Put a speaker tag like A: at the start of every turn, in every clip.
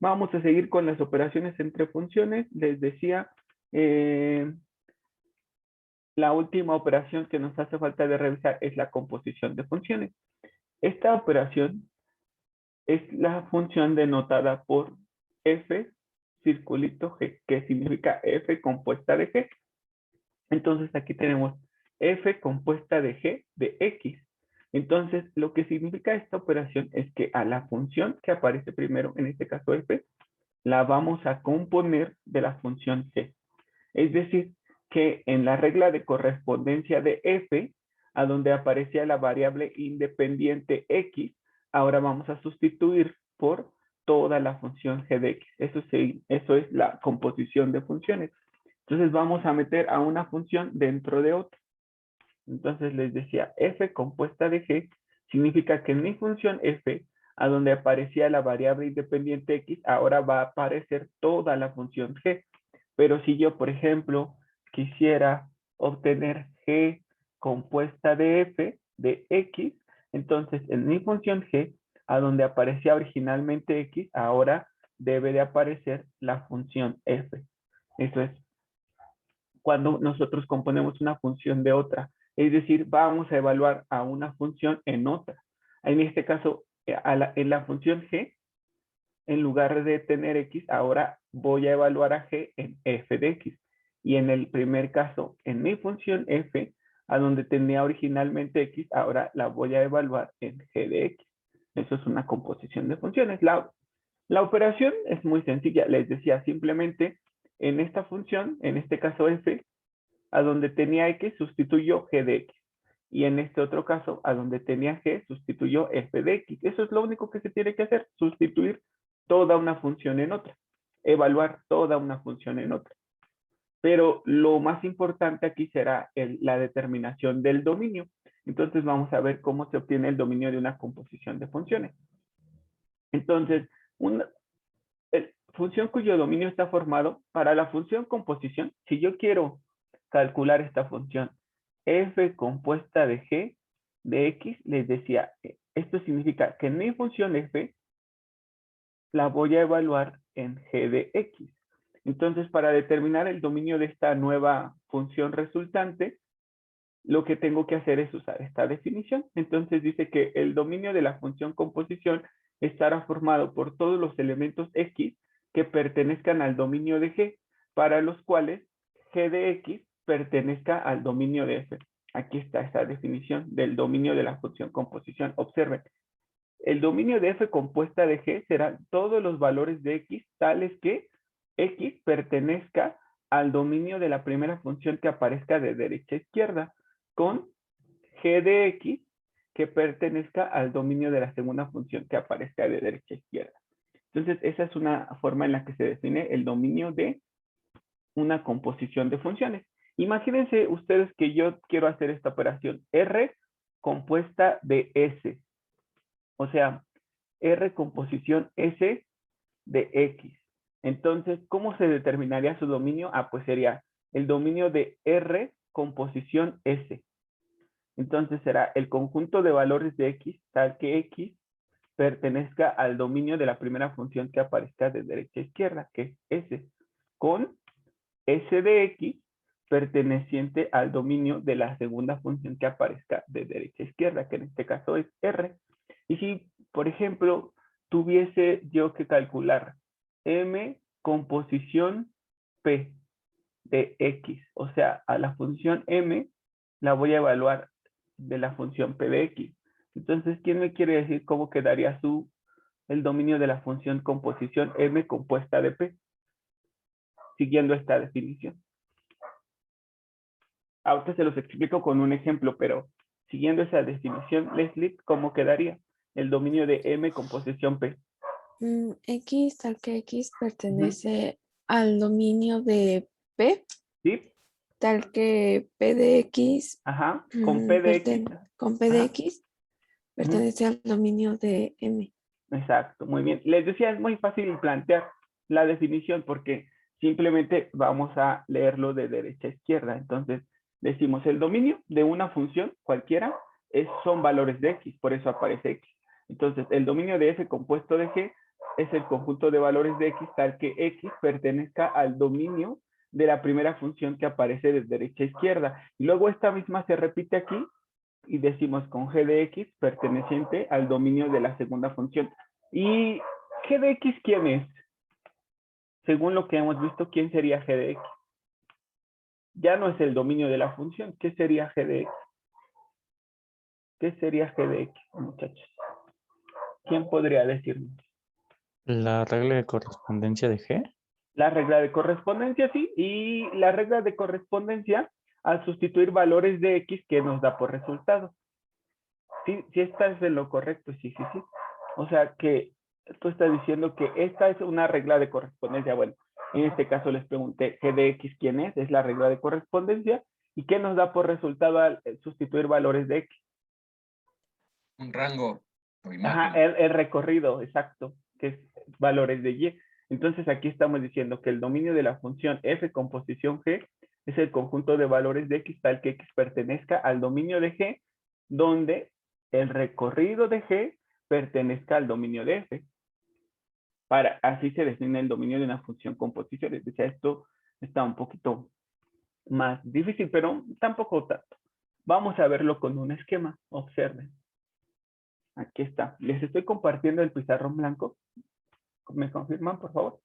A: Vamos a seguir con las operaciones entre funciones. Les decía, la última operación que nos hace falta de revisar es la composición de funciones. Esta operación es la función denotada por f circulito g, que significa f compuesta de g. Entonces aquí tenemos f compuesta de g de x. Entonces lo que significa esta operación es que a la función que aparece primero, en este caso f, la vamos a componer de la función g. Es decir, que en la regla de correspondencia de f, a donde aparecía la variable independiente x, ahora vamos a sustituir por toda la función g de x. Eso es la composición de funciones. Entonces vamos a meter a una función dentro de otra. Entonces les decía, f compuesta de g significa que en mi función f, a donde aparecía la variable independiente x, ahora va a aparecer toda la función g. Pero si yo, por ejemplo, quisiera obtener g compuesta de f de x, entonces en mi función g, a donde aparecía originalmente x, ahora debe de aparecer la función f. Eso es cuando nosotros componemos una función de otra. Es decir, vamos a evaluar a una función en otra. En este caso, en la función g, en lugar de tener x, ahora voy a evaluar a g en f de x. Y en el primer caso, en mi función f, a donde tenía originalmente x, ahora la voy a evaluar en g de x. Eso es una composición de funciones. La operación es muy sencilla. Les decía, simplemente en esta función, en este caso f, a donde tenía x, sustituyó g de x. Y en este otro caso, a donde tenía g, sustituyó f de x. Eso es lo único que se tiene que hacer, sustituir toda una función en otra, evaluar toda una función en otra. Pero lo más importante aquí será la determinación del dominio. Entonces vamos a ver cómo se obtiene el dominio de una composición de funciones. Entonces, una función cuyo dominio está formado para la función composición. Si yo quiero calcular esta función f compuesta de g de x, les decía, esto significa que mi función f la voy a evaluar en g de x. Entonces, para determinar el dominio de esta nueva función resultante, lo que tengo que hacer es usar esta definición. Entonces dice que el dominio de la función composición estará formado por todos los elementos x que pertenezcan al dominio de g, para los cuales g de x pertenezca al dominio de f. Aquí está esta definición del dominio de la función composición. Observen, el dominio de f compuesta de g serán todos los valores de x tales que x pertenezca al dominio de la primera función que aparezca de derecha a izquierda, con g de x que pertenezca al dominio de la segunda función que aparezca de derecha a izquierda. Entonces, esa es una forma en la que se define el dominio de una composición de funciones. Imagínense ustedes que yo quiero hacer esta operación R compuesta de S. O sea, R composición S de X. Entonces, ¿cómo se determinaría su dominio? Ah, pues sería el dominio de R composición S. Entonces será el conjunto de valores de X tal que X pertenezca al dominio de la primera función que aparezca de derecha a izquierda, que es S, con S de X perteneciente al dominio de la segunda función que aparezca de derecha a izquierda, que en este caso es R. Y si, por ejemplo, tuviese yo que calcular M composición P de X, o sea, a la función M la voy a evaluar de la función P de X. Entonces, ¿quién me quiere decir cómo quedaría el dominio de la función composición M compuesta de P? Siguiendo esta definición. Ahorita se los explico con un ejemplo, pero siguiendo esa definición, Leslie, ¿cómo quedaría el dominio de M composición P?
B: X tal que X pertenece al dominio de P,
A: ¿Sí?
B: tal que P de X
A: Ajá, con P de X.
B: con P de
A: Ajá.
B: X pertenece al dominio de M.
A: Exacto, muy bien. Les decía, es muy fácil plantear la definición porque simplemente vamos a leerlo de derecha a izquierda. Entonces, decimos el dominio de una función cualquiera son valores de X, por eso aparece X. Entonces, el dominio de f compuesto de G es el conjunto de valores de x tal que x pertenezca al dominio de la primera función que aparece de derecha a izquierda. Y luego esta misma se repite aquí y decimos con g de x perteneciente al dominio de la segunda función. ¿Y g de x quién es? Según lo que hemos visto, ¿quién sería g de x? Ya no es el dominio de la función. ¿Qué sería g de x? ¿Qué sería g de x, muchachos? ¿Quién podría decirnos?
C: La regla de correspondencia de G.
A: La regla de correspondencia, sí, y la regla de correspondencia al sustituir valores de x que nos da por resultado. Sí, sí estás en lo correcto, sí, sí, sí. O sea que tú estás diciendo que esta es una regla de correspondencia. Bueno, en este caso les pregunté g de x quién es la regla de correspondencia y qué nos da por resultado al sustituir valores de x.
D: Un rango o imagen.
A: Ajá, el recorrido, exacto, que es valores de y. Entonces aquí estamos diciendo que el dominio de la función f con posición g es el conjunto de valores de x tal que x pertenezca al dominio de g, donde el recorrido de g pertenezca al dominio de f. Así se define el dominio de una función con posiciones. O sea, esto está un poquito más difícil, pero tampoco tanto. Vamos a verlo con un esquema. Observen. Aquí está. Les estoy compartiendo el pizarrón blanco. ¿Me confirman, por favor?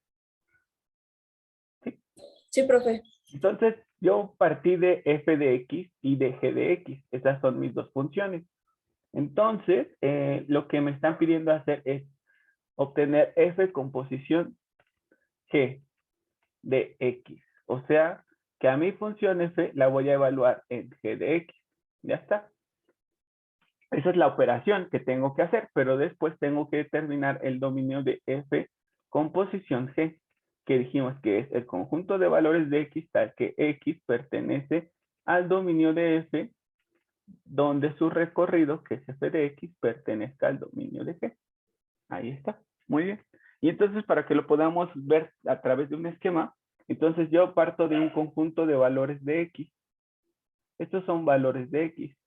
A: Sí.
E: Sí, profe.
A: Entonces, yo partí de f de x y de g de x. Esas son mis dos funciones. Entonces, lo que me están pidiendo hacer es obtener f con posición g de x. O sea, que a mi función f la voy a evaluar en g de x. Ya está. Esa es la operación que tengo que hacer, pero después tengo que determinar el dominio de f con posición g, que dijimos que es el conjunto de valores de x tal que x pertenece al dominio de f, donde su recorrido, que es f de x, pertenezca al dominio de g. Ahí está. Muy bien. Y entonces, para que lo podamos ver a través de un esquema, entonces yo parto de un conjunto de valores de x. Estos son valores de x.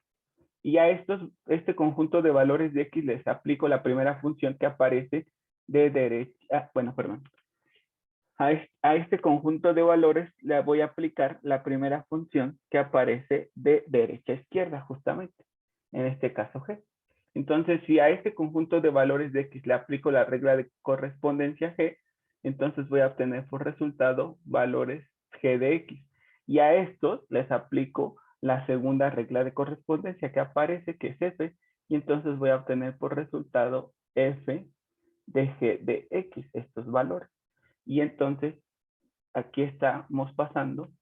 A: Y a este conjunto de valores de x les aplico la primera función que aparece de derecha, bueno, perdón. A este conjunto de valores le voy a aplicar la primera función que aparece de derecha a izquierda, justamente. En este caso g. Entonces, si a este conjunto de valores de x le aplico la regla de correspondencia g, entonces voy a obtener por resultado valores g de x. Y a estos les aplico la segunda regla de correspondencia que aparece, que es f, y entonces voy a obtener por resultado f de g de x, estos valores. Y entonces, aquí estamos pasando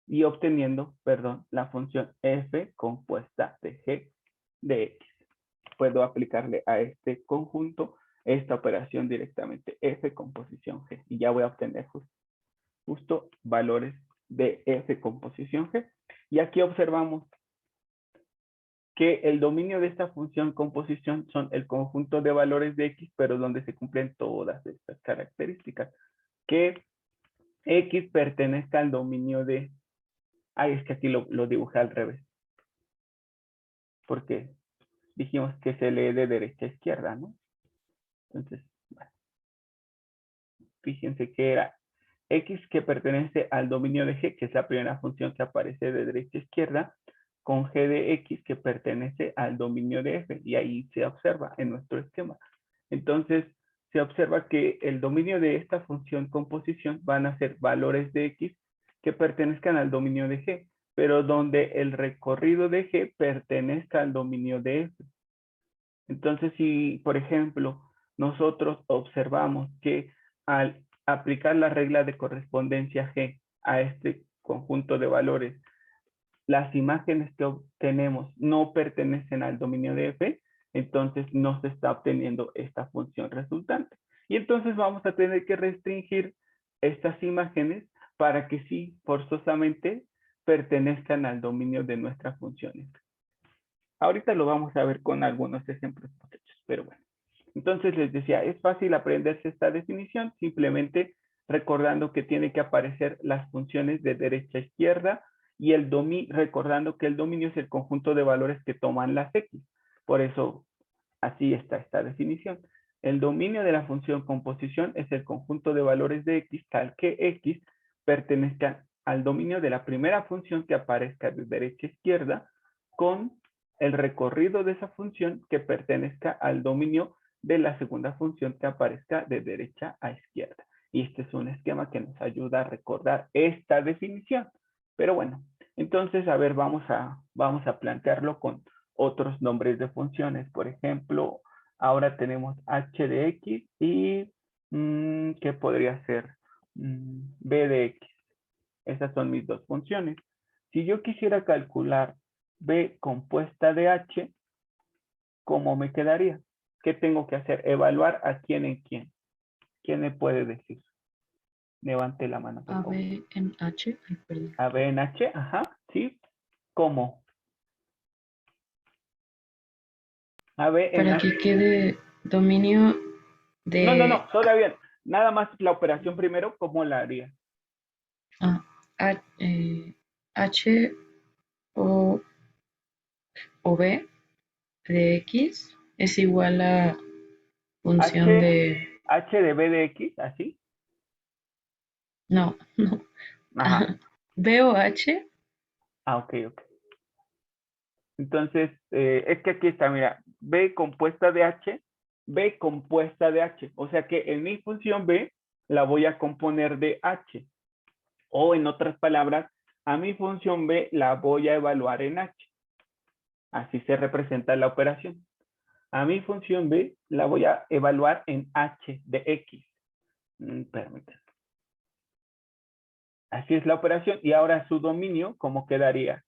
A: y obteniendo, perdón, la función f compuesta de g de x. Puedo aplicarle a este conjunto esta operación directamente, f con posición g, y ya voy a obtener justo valores de f con posición g. Y aquí observamos que el dominio de esta función composición son el conjunto de valores de x, pero donde se cumplen todas estas características. Que x pertenezca al dominio de... Ay, es que aquí lo dibujé al revés. Porque dijimos que se lee de derecha a izquierda, ¿no? Entonces, bueno, fíjense que era x que pertenece al dominio de g, que es la primera función que aparece de derecha a izquierda, con g de x que pertenece al dominio de f, y ahí se observa en nuestro esquema. Entonces, se observa que el dominio de esta función composición van a ser valores de x que pertenezcan al dominio de g, pero donde el recorrido de g pertenezca al dominio de f. Entonces, si, por ejemplo, nosotros observamos que al aplicar la regla de correspondencia g a este conjunto de valores, las imágenes que obtenemos no pertenecen al dominio de f, entonces no se está obteniendo esta función resultante. Y entonces vamos a tener que restringir estas imágenes para que sí, forzosamente, pertenezcan al dominio de nuestra función. Ahorita lo vamos a ver con algunos ejemplos, muchachos, pero bueno. Entonces les decía, es fácil aprenderse esta definición, simplemente recordando que tiene que aparecer las funciones de derecha a izquierda y recordando que el dominio es el conjunto de valores que toman las x. Por eso, así está esta definición. El dominio de la función composición es el conjunto de valores de x tal que x pertenezcan al dominio de la primera función que aparezca de derecha a izquierda con el recorrido de esa función que pertenezca al dominio de la segunda función que aparezca de derecha a izquierda. Y este es un esquema que nos ayuda a recordar esta definición. Pero bueno, entonces, a ver, vamos a plantearlo con otros nombres de funciones. Por ejemplo, ahora tenemos h de x y ¿qué podría ser? B de x. Esas son mis dos funciones. Si yo quisiera calcular b compuesta de h, ¿cómo me quedaría? ¿Qué tengo que hacer? Evaluar a quién en quién. ¿Quién me puede decir? Levante la mano, por
E: A,
A: favor.
E: B, en H. Ay, perdón.
A: A, B en H, ajá, sí. ¿Cómo? A, B en
E: Para
A: H.
E: que quede dominio de
A: No, todavía. Nada más la operación primero, ¿cómo la haría?
E: H o, o B de X es igual a función de...
A: H de B de X, así.
E: No, no.
A: Ajá.
E: B o H.
A: Ok. Entonces, es que aquí está, mira, B compuesta de H, B compuesta de H. O sea que en mi función B la voy a componer de H. O en otras palabras, a mi función B la voy a evaluar en H. Así se representa la operación. A mi función B la voy a evaluar en H de X. Permítanme. Así es la operación. Y ahora su dominio, ¿cómo quedaría?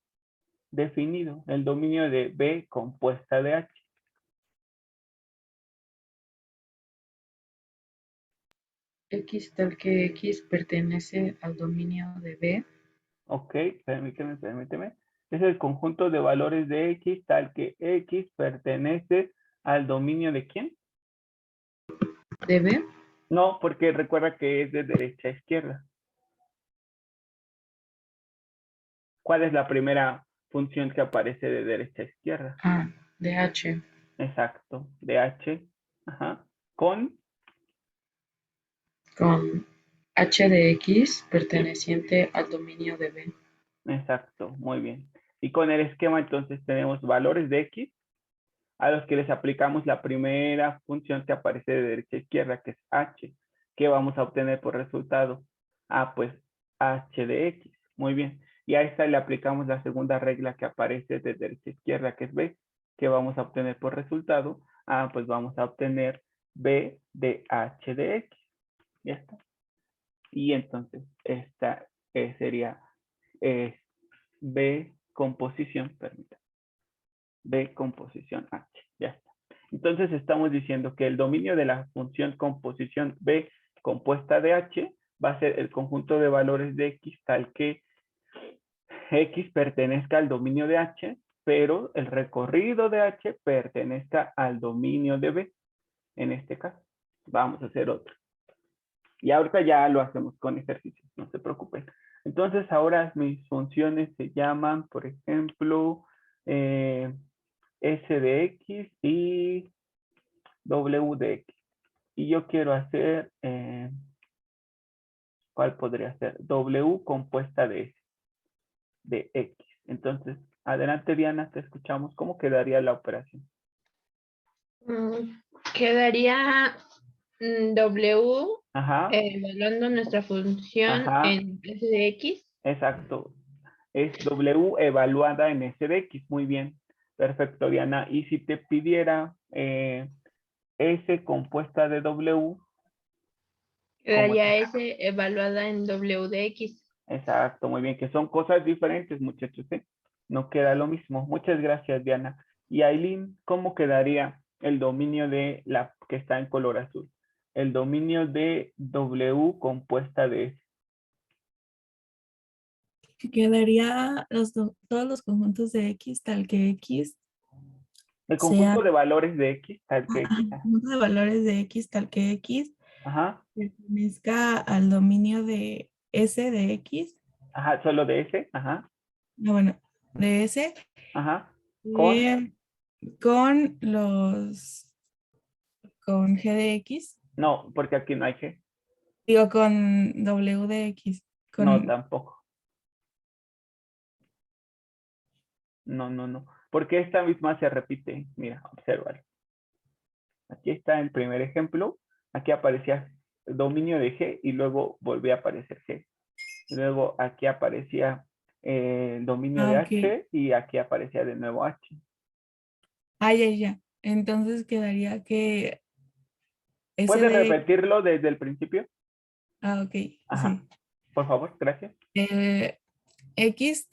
A: Definido. El dominio de B compuesta de H.
E: X tal que X pertenece al dominio de B.
A: Ok, permíteme. Es el conjunto de valores de X tal que X pertenece al dominio de ¿quién?
E: ¿De B?
A: No, porque recuerda que es de derecha a izquierda. ¿Cuál es la primera función que aparece de derecha a izquierda?
E: Ah, de H.
A: Exacto, de H. Ajá. Con
E: Con H de X perteneciente al dominio de B.
A: exacto, muy bien. Y con el esquema entonces tenemos valores de X a los que les aplicamos la primera función que aparece de derecha a izquierda, que es H. ¿Qué vamos a obtener por resultado? Ah, pues H de X. Muy bien. Y a esta le aplicamos la segunda regla que aparece de derecha a izquierda, que es B. ¿Qué vamos a obtener por resultado? Ah, pues vamos a obtener B de H de X. Ya está. Y entonces esta sería B composición, permítanme. B composición H. Ya está. Entonces estamos diciendo que el dominio de la función composición B compuesta de H va a ser el conjunto de valores de X tal que X pertenezca al dominio de H, pero el recorrido de H pertenezca al dominio de B. En este caso, vamos a hacer otro. Y ahorita ya lo hacemos con ejercicios, no se preocupen. Entonces ahora mis funciones se llaman, por ejemplo, S de X y W de X. Y yo quiero hacer, ¿cuál podría ser? W compuesta de S, de X. Entonces, adelante Diana, te escuchamos. ¿Cómo quedaría la operación?
F: Quedaría W
A: Ajá,
F: evaluando nuestra función
A: ajá,
F: en S de X.
A: exacto. Es W evaluada en S de X. Muy bien. Perfecto, Diana. Y si te pidiera S compuesta de W, ¿cómo es?
F: Quedaría S evaluada en W de X.
A: Exacto, muy bien, que son cosas diferentes, muchachos, ¿eh? No queda lo mismo. Muchas gracias, Diana. Y Aileen, ¿cómo quedaría el dominio de la que está en color azul? El dominio de W compuesta de S.
B: Que quedaría todos los conjuntos de X tal que X
A: El
B: sea
A: conjunto de valores de X, tal que X.
B: el conjunto de valores de X tal que X
A: Ajá,
B: pertenezca al dominio de S de X.
A: ajá, solo de S, ajá,
B: No, bueno, de S
A: ajá. Con,
B: con los
G: con G de X?
A: No, porque aquí no hay G.
G: Digo, con W de X.
A: No,
G: Con,
A: tampoco. No, no, no. Porque esta misma se repite. Mira, obsérvalo. Aquí está el primer ejemplo. Aquí aparecía dominio de G y luego volvía a aparecer G. Luego aquí aparecía el dominio de
G: ok.
A: H y aquí aparecía de nuevo H.
G: Ah, ya. Entonces quedaría que S
A: ¿Puedes
G: de
A: repetirlo desde el principio?
G: Ah, ok,
A: Ajá.
G: sí.
A: Por favor, gracias.
G: X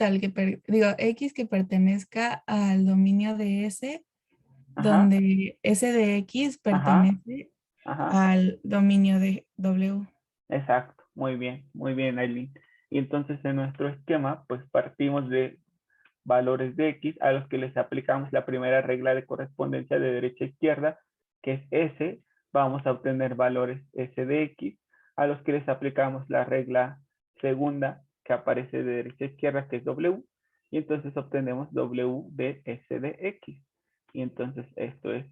G: X que pertenezca al dominio de S,
A: Ajá,
G: donde S de X
A: ajá,
G: pertenece
A: ajá.
G: al dominio de W.
A: Exacto. Muy bien, Aileen. Y entonces en nuestro esquema, pues partimos de valores de X a los que les aplicamos la primera regla de correspondencia de derecha a izquierda, que es S. Vamos a obtener valores S de X, a los que les aplicamos la regla segunda que aparece de derecha a izquierda, que es W, y entonces obtenemos W de S de X. Y entonces esto es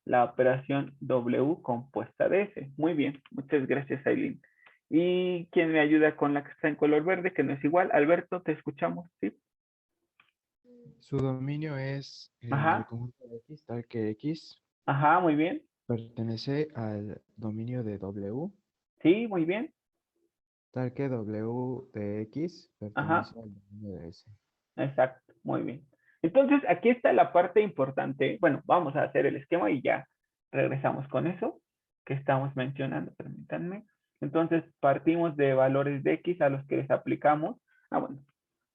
A: la operación W compuesta de S. Muy bien, muchas gracias, Aileen. ¿Y quién me ayuda con la que está en color verde, que no es igual? Alberto, te escuchamos, ¿sí?
H: Su dominio es el
A: Ajá,
H: conjunto de X, tal que X
A: ajá, muy bien.
H: pertenece al dominio de W,
A: Sí, muy bien.
H: tal que W de X
A: Ajá,
H: pertenece al dominio de S.
A: exacto, muy bien. Entonces, aquí está la parte importante. Bueno, vamos a hacer el esquema y ya regresamos con eso que estamos mencionando. Permítanme. Entonces, partimos de valores de X a los que les aplicamos. Bueno,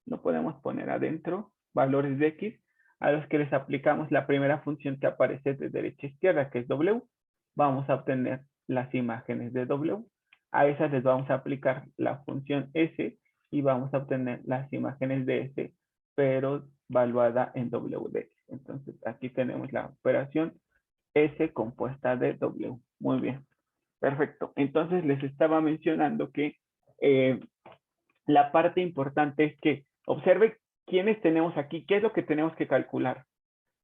A: lo podemos poner adentro. Valores de X a los que les aplicamos la primera función que aparece de derecha a izquierda, que es W. Vamos a obtener las imágenes de W. A esas les vamos a aplicar la función S y vamos a obtener las imágenes de S, pero valuada en W de X. Entonces, aquí tenemos la operación S compuesta de W. Muy bien. Perfecto. Entonces, les estaba mencionando que la parte importante es que observe quiénes tenemos aquí, qué es lo que tenemos que calcular.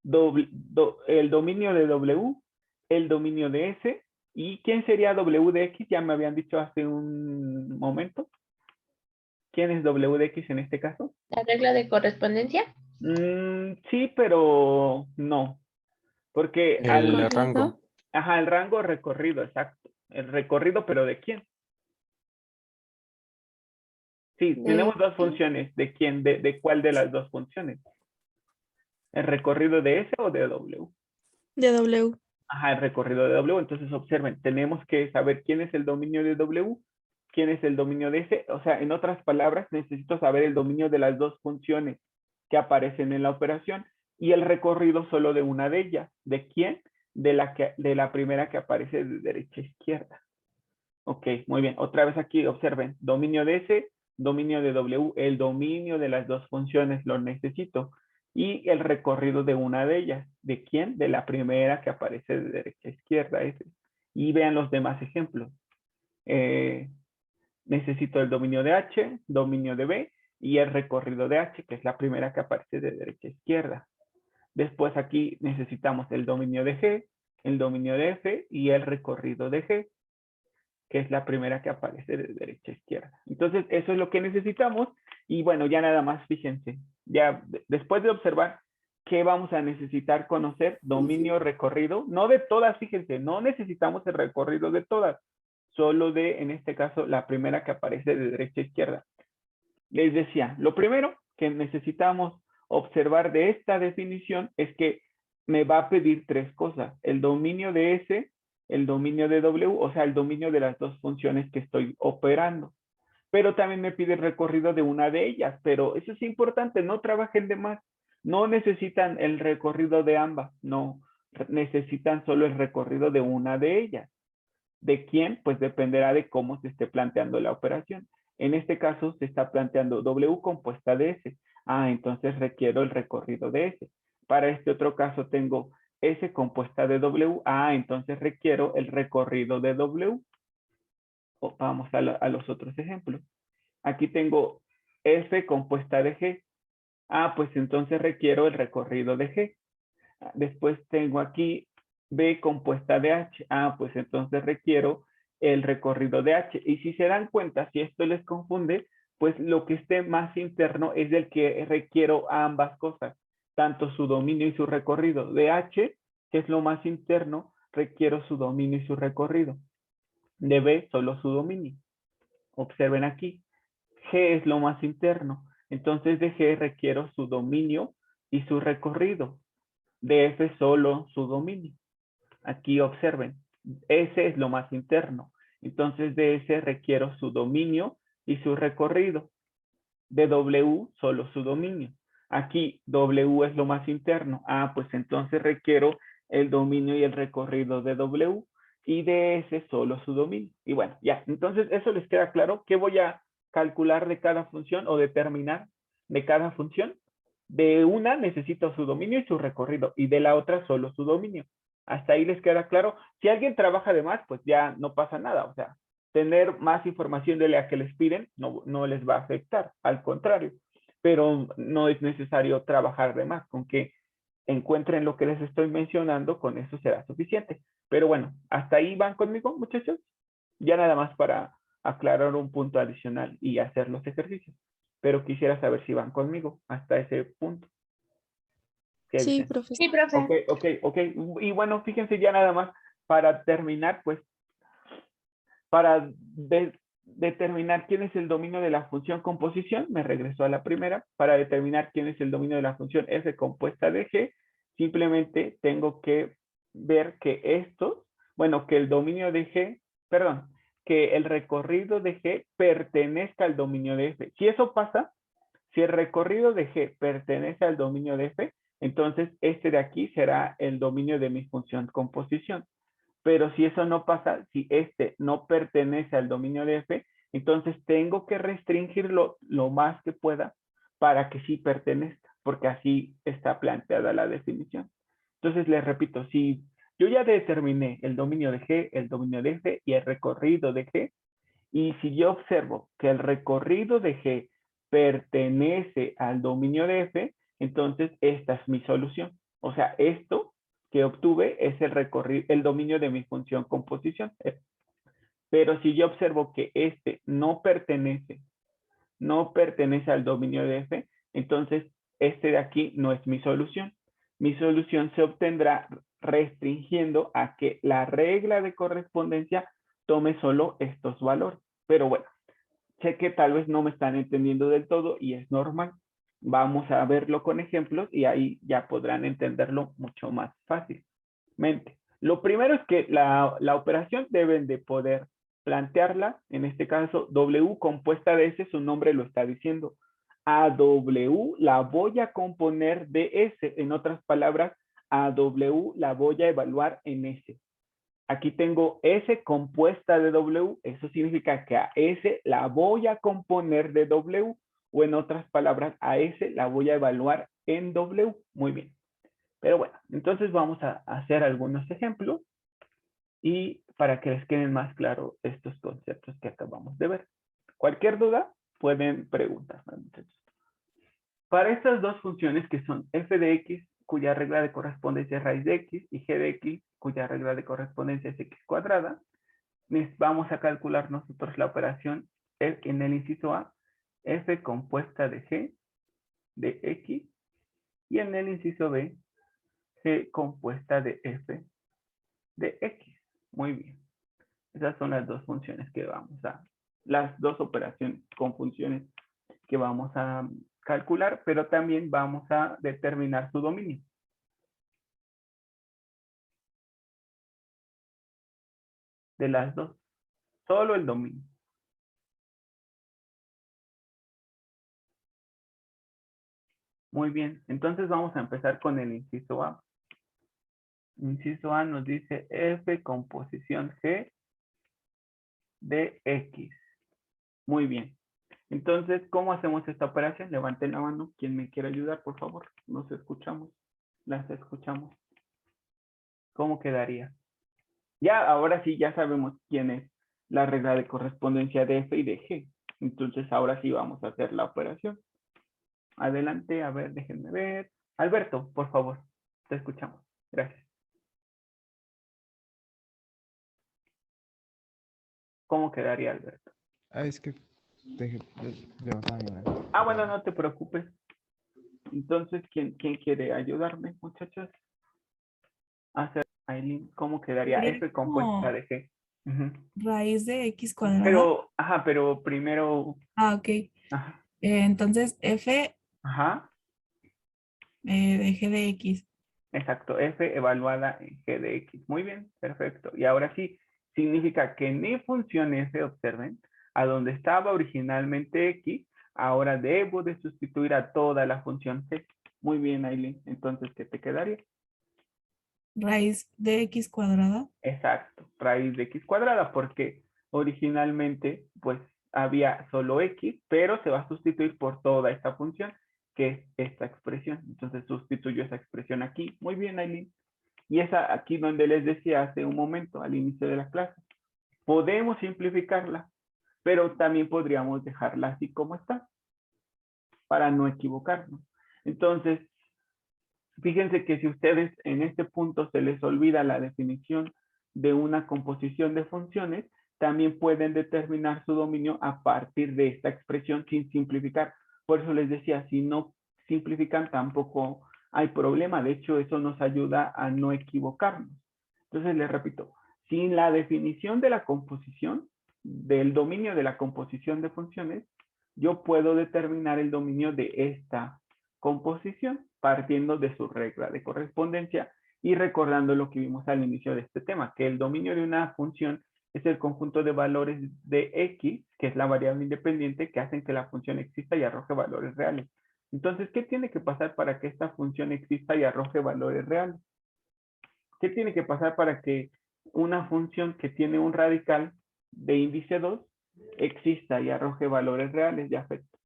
A: El dominio de W, el dominio de S, y ¿quién sería W de X? Ya me habían dicho hace un momento. ¿Quién es W de X en este caso?
F: La regla de correspondencia.
A: Sí, pero no. Porque
C: El
B: Corrido.
C: rango.
A: ajá, el rango recorrido, exacto. El recorrido, pero ¿de quién? Sí,
B: ¿De
A: tenemos dos
B: quién?
A: funciones. ¿De quién? ¿De cuál de las dos funciones? ¿El recorrido de S o de W?
B: De W.
A: Ajá, el recorrido de W. Entonces, observen, tenemos que saber quién es el dominio de W, quién es el dominio de S. O sea, en otras palabras, necesito saber el dominio de las dos funciones que aparecen en la operación y el recorrido solo de una de ellas. ¿De quién? De la primera que aparece de derecha a izquierda. Ok, muy bien. Otra vez aquí, observen, dominio de S, dominio de W, el dominio de las dos funciones lo necesito. Y el recorrido de una de ellas. ¿De quién? De la primera que aparece de derecha a izquierda. S. Y vean los demás ejemplos. Necesito el dominio de H, dominio de B y el recorrido de H, que es la primera que aparece de derecha a izquierda. Después aquí necesitamos el dominio de G, el dominio de F y el recorrido de G, que es la primera que aparece de derecha a izquierda. Entonces, eso es lo que necesitamos. Y bueno, ya nada más, fíjense, ya después de observar qué vamos a necesitar conocer, dominio, recorrido, no de todas, fíjense, no necesitamos el recorrido de todas, solo de, en este caso, la primera que aparece de derecha a izquierda. Les decía, lo primero que necesitamos observar de esta definición es que me va a pedir tres cosas, el dominio de S, el dominio de W, o sea, el dominio de las dos funciones que estoy operando. Pero también me pide el recorrido de una de ellas, pero eso es importante, no trabajen de más. No necesitan el recorrido de ambas, no, necesitan solo el recorrido de una de ellas. ¿De quién? Pues dependerá de cómo se esté planteando la operación. En este caso se está planteando W compuesta de S. Ah, entonces requiero el recorrido de S. Para este otro caso tengo S compuesta de W. Ah, entonces requiero el recorrido de W. Vamos a los otros ejemplos. Aquí tengo F compuesta de G. Ah, pues entonces requiero el recorrido de G. Después tengo aquí B compuesta de H. Ah, pues entonces requiero el recorrido de H. Y si se dan cuenta, si esto les confunde, pues lo que esté más interno es el que requiero a ambas cosas, tanto su dominio y su recorrido. De H, que es lo más interno, requiero su dominio y su recorrido. De B, solo su dominio. Observen aquí. G es lo más interno. Entonces de G requiero su dominio y su recorrido. De F solo su dominio. Aquí observen. S es lo más interno. Entonces de S requiero su dominio y su recorrido. De W solo su dominio. Aquí W es lo más interno. Ah, pues entonces requiero el dominio y el recorrido de W. Y de S solo su dominio. Y bueno, ya. Entonces eso les queda claro. ¿Qué voy a calcular de cada función o determinar de cada función? De una necesito su dominio y su recorrido. Y de la otra solo su dominio. Hasta ahí les queda claro. Si alguien trabaja de más, pues ya no pasa nada. O sea, tener más información de la que les piden no les va a afectar, al contrario, pero no es necesario trabajar de más, con que encuentren lo que les estoy mencionando, con eso será suficiente. Pero bueno, hasta ahí van conmigo, muchachos. Ya nada más para aclarar un punto adicional y hacer los ejercicios. Pero quisiera saber si van conmigo hasta ese punto. ¿Qué
B: Sí,
A: dicen?
B: profesor.
F: Sí, profe.
A: Ok. Y bueno, fíjense ya nada más para terminar, pues para determinar quién es el dominio de la función composición, me regreso a la primera, para determinar quién es el dominio de la función f compuesta de g, simplemente tengo que ver que estos, bueno, que el dominio de g, perdón, que el recorrido de g pertenezca al dominio de f. Si eso pasa, si el recorrido de g pertenece al dominio de f, entonces este de aquí será el dominio de mi función composición. Pero si eso no pasa, si este no pertenece al dominio de f, entonces tengo que restringirlo lo más que pueda para que sí pertenezca, porque así está planteada la definición. Entonces les repito, si yo ya determiné el dominio de g, el dominio de f y el recorrido de g, y si yo observo que el recorrido de g pertenece al dominio de f, entonces esta es mi solución. O sea, esto que obtuve es el dominio de mi función composición. Pero si yo observo que este no pertenece al dominio de f, entonces este de aquí no es mi solución. Mi solución se obtendrá restringiendo a que la regla de correspondencia tome solo estos valores. Pero bueno, sé que tal vez no me están entendiendo del todo y es normal. Vamos a verlo con ejemplos y ahí ya podrán entenderlo mucho más fácilmente. Lo primero es que la operación deben de poder plantearla, en este caso W compuesta de S, su nombre lo está diciendo. A W la voy a componer de S, en otras palabras, a W la voy a evaluar en S. Aquí tengo S compuesta de W, eso significa que a S la voy a componer de W, o en otras palabras, a S la voy a evaluar en W. Muy bien. Pero bueno, entonces vamos a hacer algunos ejemplos y para que les queden más claros estos conceptos que acabamos de ver. Cualquier duda, pueden preguntar. Para estas dos funciones que son f de x, cuya regla de correspondencia es raíz de x, y g de x, cuya regla de correspondencia es x cuadrada, vamos a calcular nosotros la operación en el inciso A, f compuesta de g de x, y en el inciso B, g compuesta de f de x. Muy bien. Esas son las dos funciones que las dos operaciones con funciones que vamos a calcular, pero también vamos a determinar su dominio. De las dos, solo el dominio. Muy bien, entonces vamos a empezar con el inciso A. Inciso A nos dice f composición g de x. Muy bien. Entonces, ¿cómo hacemos esta operación? Levanten la mano. ¿Quién me quiere ayudar, por favor? Nos escuchamos. Las escuchamos. ¿Cómo quedaría? Ya, ahora sí, ya sabemos quién es la regla de correspondencia de f y de g. Entonces, ahora sí vamos a hacer la operación. Adelante, a ver, déjenme ver. Alberto, por favor, te escuchamos. Gracias. ¿Cómo quedaría, Alberto?
H: Ah, es que levantaba mi mano.
A: Ah, bueno, no te preocupes. Entonces, ¿quién quiere ayudarme, muchachos? A hacer, Aileen, ¿cómo quedaría
G: Sería
A: f compuesta
G: como
A: de g? Ujú.
G: raíz de x cuadrada.
A: Pero, ajá, pero primero,
G: Ah, ok.
A: ajá,
G: Entonces f
A: ajá,
G: de g de x.
A: exacto, f evaluada en g de x. Muy bien, perfecto. Y ahora sí, significa que en mi función f, observen, a donde estaba originalmente x, ahora debo de sustituir a toda la función g. Muy bien, Aileen. Entonces, ¿qué te quedaría?
G: Raíz de x cuadrada.
A: Exacto, raíz de x cuadrada, porque originalmente pues había solo x, pero se va a sustituir por toda esta función, que es esta expresión. Entonces sustituyo esa expresión aquí. Muy bien, Aileen. Y esa aquí donde les decía hace un momento, al inicio de la clase. Podemos simplificarla, pero también podríamos dejarla así como está, para no equivocarnos. Entonces, fíjense que si ustedes en este punto se les olvida la definición de una composición de funciones, también pueden determinar su dominio a partir de esta expresión sin simplificar. Por eso les decía, si no simplifican tampoco hay problema. De hecho, eso nos ayuda a no equivocarnos. Entonces, les repito, sin la definición de la composición, del dominio de la composición de funciones, yo puedo determinar el dominio de esta composición partiendo de su regla de correspondencia y recordando lo que vimos al inicio de este tema, que el dominio de una función es el conjunto de valores de x, que es la variable independiente, que hacen que la función exista y arroje valores reales. Entonces, ¿qué tiene que pasar para que esta función exista y arroje valores reales? ¿Qué tiene que pasar para que una función que tiene un radical de índice 2 exista y arroje valores reales de afecto?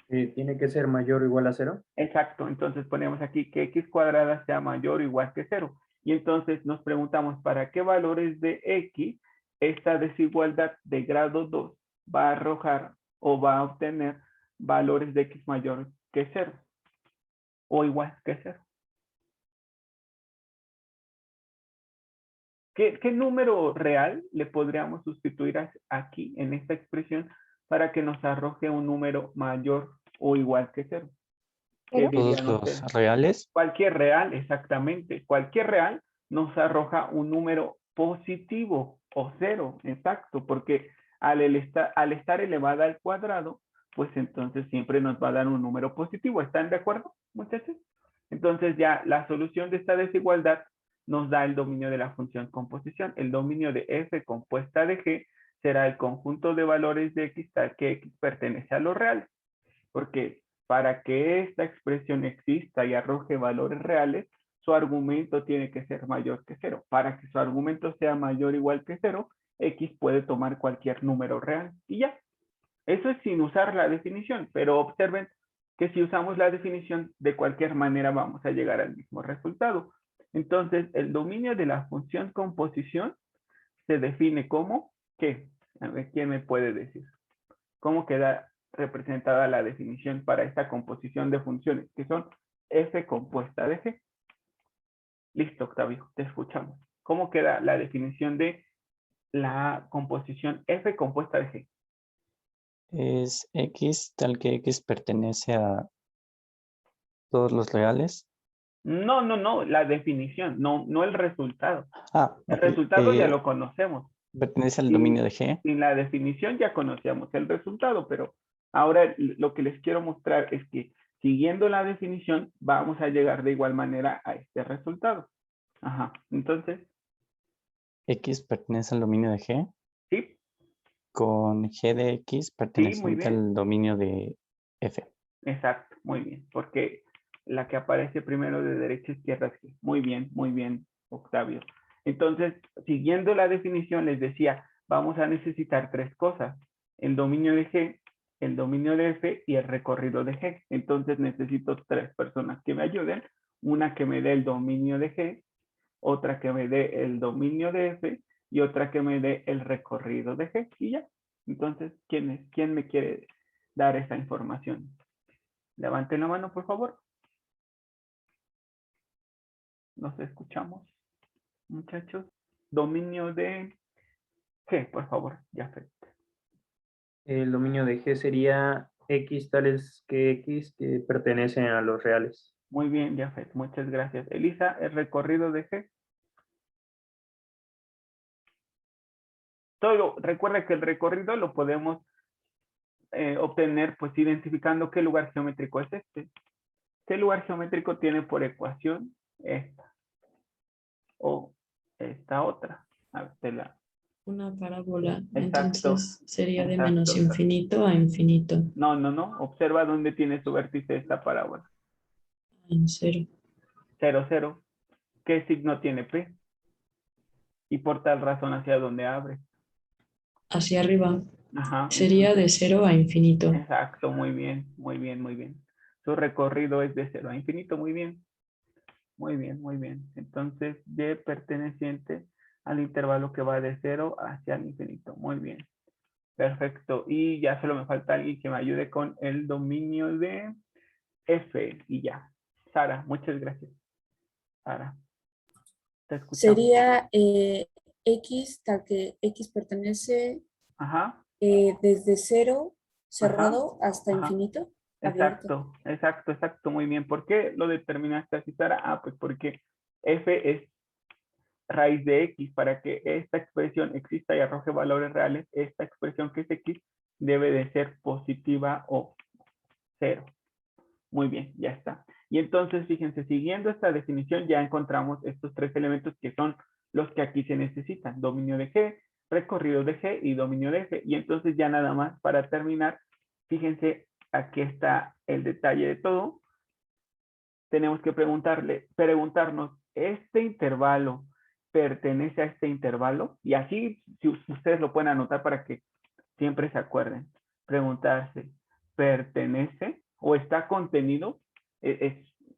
I: Tiene que ser mayor o igual a 0.
A: Exacto, entonces ponemos aquí que x cuadrada sea mayor o igual que 0. Y entonces nos preguntamos para qué valores de x esta desigualdad de grado 2 va a arrojar o va a obtener valores de x mayor que 0 o igual que 0. ¿Qué número real le podríamos sustituir aquí en esta expresión para que nos arroje un número mayor o igual que 0? ¿Qué
C: Todos
A: dirían
C: los
A: ustedes?
C: reales.
A: Cualquier real, exactamente. Cualquier real nos arroja un número positivo o 0, exacto, porque al estar elevada al cuadrado, pues entonces siempre nos va a dar un número positivo. ¿Están de acuerdo, muchachos? Entonces ya la solución de esta desigualdad nos da el dominio de la función composición. El dominio de f compuesta de g será el conjunto de valores de x tal que x pertenece a los reales. Porque para que esta expresión exista y arroje valores reales, su argumento tiene que ser mayor que 0. Para que su argumento sea mayor o igual que 0, x puede tomar cualquier número real y ya. Eso es sin usar la definición, pero observen que si usamos la definición, de cualquier manera vamos a llegar al mismo resultado. Entonces, el dominio de la función composición se define como, ¿qué? A ver, ¿quién me puede decir? ¿Cómo queda representada la definición para esta composición de funciones, que son f compuesta de g? Listo, Octavio, te escuchamos. ¿Cómo queda la definición de la composición f compuesta de g?
C: Es x tal que x pertenece a todos los reales.
A: No, la definición, no el resultado.
C: Ah,
A: El
C: ok.
A: resultado ya lo conocemos.
C: Pertenece al dominio de G.
A: Sin la definición ya conocíamos el resultado, pero ahora lo que les quiero mostrar es que siguiendo la definición vamos a llegar de igual manera a este resultado. Ajá, entonces,
C: X pertenece al dominio de G.
A: sí,
C: Con G de X
A: sí, muy
C: perteneciente
A: bien.
C: al dominio de F.
A: Exacto, muy bien, porque la que aparece primero de derecha a izquierda es G. Muy bien, Octavio. Entonces, siguiendo la definición, les decía, vamos a necesitar tres cosas: el dominio de G, el dominio de F y el recorrido de G. Entonces, necesito tres personas que me ayuden. Una que me dé el dominio de G, otra que me dé el dominio de F y otra que me dé el recorrido de G. Y ya. Entonces, ¿quién me quiere dar esa información? Levanten la mano, por favor. Nos escuchamos, muchachos. Dominio de G, por favor, Jafet.
I: El dominio de G sería X tales que X que pertenecen a los reales.
A: Muy bien, Jafet, muchas gracias. Elisa, el recorrido de G. Recuerda que el recorrido lo podemos obtener pues identificando qué lugar geométrico es este. ¿Qué lugar geométrico tiene por ecuación esta? O esta otra. A ver,
E: Una parábola,
A: Exacto,
E: entonces sería de
A: exacto,
E: menos
A: exacto.
E: infinito a infinito,
A: No. Observa dónde tiene su vértice esta parábola.
E: en cero.
A: 0, 0. ¿Qué signo tiene P? Y por tal razón, ¿hacia dónde abre?
E: Hacia arriba
A: Ajá.
E: sería de 0 a infinito.
A: Exacto, muy bien, muy bien, muy bien. Su recorrido es de 0 a infinito, muy bien. Muy bien, muy bien. Entonces, Y perteneciente al intervalo que va de 0 hacia el infinito. Muy bien. Perfecto. Y ya solo me falta alguien que me ayude con el dominio de F. Y ya. Sara, muchas gracias. Sara. Te escuchamos.
B: Sería X, tal que X pertenece
A: Ajá.
B: desde 0 cerrado hasta
A: ajá.
B: infinito. Abierto.
A: Exacto. Muy bien. ¿Por qué lo determinaste así, Sara? Ah, pues porque F es raíz de X. Para que esta expresión exista y arroje valores reales, esta expresión que es X debe de ser positiva o 0. Muy bien, ya está. Y entonces, fíjense, siguiendo esta definición ya encontramos estos tres elementos que son los que aquí se necesitan. Dominio de G, recorrido de G y dominio de G. Y entonces ya nada más para terminar, fíjense, aquí está el detalle de todo. Tenemos que preguntarnos, ¿este intervalo pertenece a este intervalo? Y así, si ustedes lo pueden anotar para que siempre se acuerden. Preguntarse, ¿pertenece o está contenido?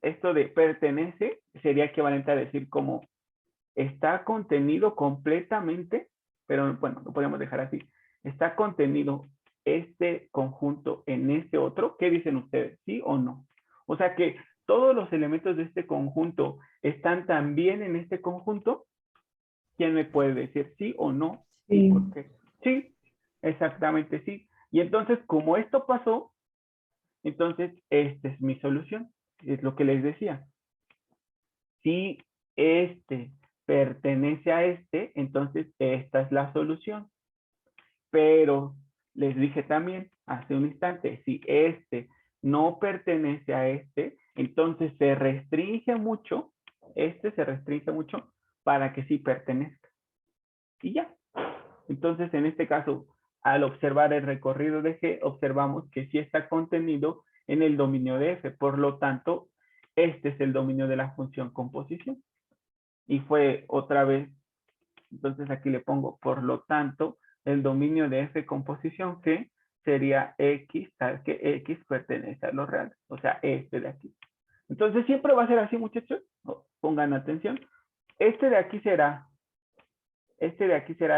A: Esto de pertenece sería equivalente a decir como está contenido completamente, pero bueno, lo podemos dejar así. ¿Está contenido este conjunto en este otro? ¿Qué dicen ustedes? ¿Sí o no? O sea que todos los elementos de este conjunto están también en este conjunto. ¿Quién me puede decir sí o no? ¿Y
E: Sí.
A: por qué? Sí, exactamente sí. Y entonces, como esto pasó, entonces esta es mi solución. Es lo que les decía. Si este pertenece a este, entonces esta es la solución. Pero les dije también hace un instante, si este no pertenece a este, entonces se restringe mucho, este se restringe mucho para que sí pertenezca. Y ya. Entonces, en este caso, al observar el recorrido de G, observamos que sí está contenido en el dominio de F. Por lo tanto, este es el dominio de la función composición. Y fue otra vez, entonces aquí le pongo, por lo tanto, el dominio de F composición G sería X, tal que X pertenece a los reales. O sea, este de aquí. Entonces, siempre va a ser así, muchachos. Pongan atención. Este de aquí será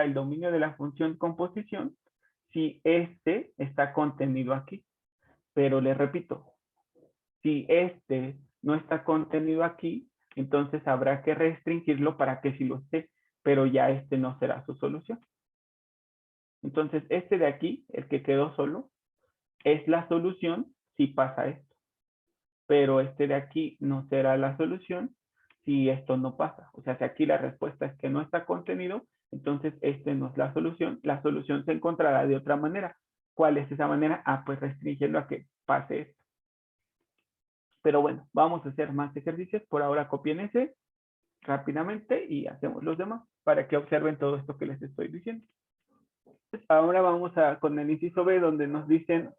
A: el dominio de la función composición si este está contenido aquí. Pero les repito, si este no está contenido aquí, entonces habrá que restringirlo para que sí lo esté, pero ya este no será su solución. Entonces, este de aquí, el que quedó solo, es la solución si pasa esto. Pero este de aquí no será la solución si esto no pasa. O sea, si aquí la respuesta es que no está contenido, entonces este no es la solución se encontrará de otra manera. ¿Cuál es esa manera? Ah, pues restringiendo a que pase esto. Pero bueno, vamos a hacer más ejercicios. Por ahora copien ese rápidamente y hacemos los demás para que observen todo esto que les estoy diciendo. Ahora vamos con el inciso B, donde nos dicen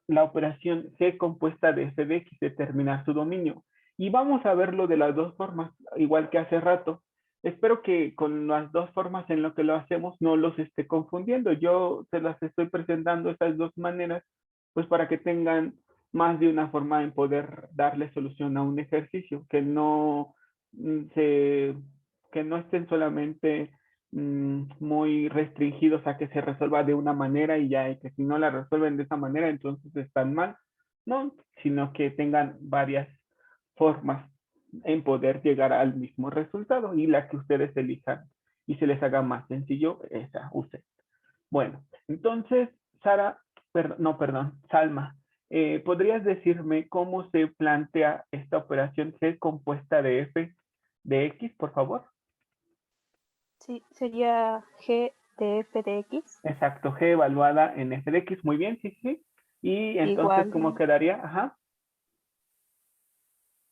A: la operación G compuesta de f de x, determinar su dominio. Y vamos a verlo de las dos formas, igual que hace rato. Espero que con las dos formas en lo que lo hacemos no los esté confundiendo. Yo se las estoy presentando estas dos maneras, pues para que tengan más de una forma en poder darle solución a un ejercicio, que no estén solamente muy restringidos a que se resuelva de una manera y ya, y que si no la resuelven de esa manera, entonces están mal. No, sino que tengan varias formas en poder llegar al mismo resultado y la que ustedes elijan y se les haga más sencillo, esa usen. Bueno, entonces, Sara, Salma, ¿podrías decirme cómo se plantea esta operación G compuesta de f de x, por favor?
J: Sí, sería G de f de x
A: Exacto, G evaluada en f de x, muy bien, sí, sí. Y entonces,
J: igual
A: ¿cómo quedaría? Ajá,